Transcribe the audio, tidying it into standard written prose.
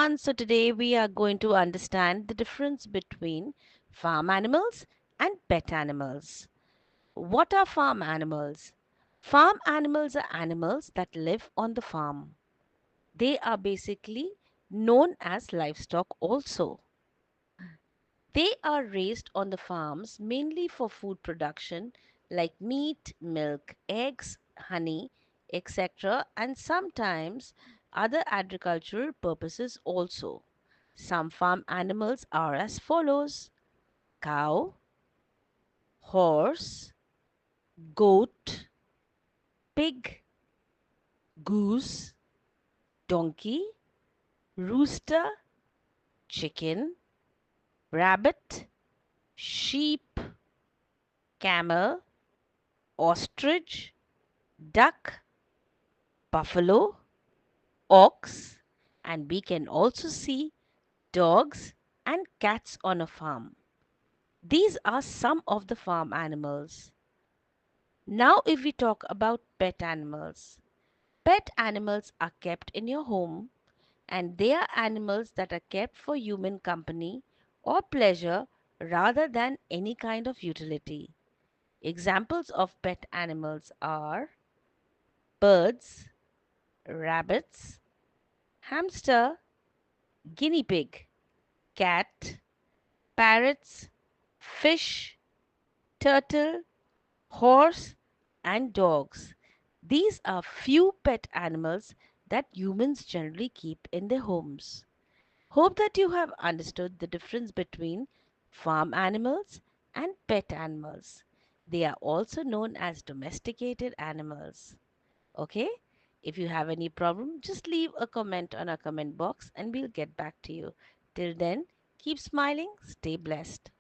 everyone. So today we are going to understand the difference between farm animals and pet animals. What are farm animals? Farm animals are animals that live on the farm. They are basically known as livestock also. They are raised on the farms mainly for food production like meat, milk, eggs, honey, etc., and sometimes other agricultural purposes also. Some farm animals are as follows: cow, horse, goat, pig, goose, donkey, rooster, chicken, rabbit, sheep, camel, ostrich, duck, buffalo, ox, and we can also see dogs and cats on a farm. These are some of the farm animals. Now, if we talk about pet animals, pet animals are kept in your home and they are animals that are kept for human company or pleasure rather than any kind of utility. Examples of pet animals are birds, rabbits, hamster, guinea pig, cat, parrots, fish, turtle, horse, and dogs. These are few pet animals that humans generally keep in their homes. Hope that you have understood the difference between farm animals and pet animals. They are also known as domesticated animals. Okay? If you have any problem, just leave a comment on our comment box and we'll get back to you. Till then, keep smiling, stay blessed.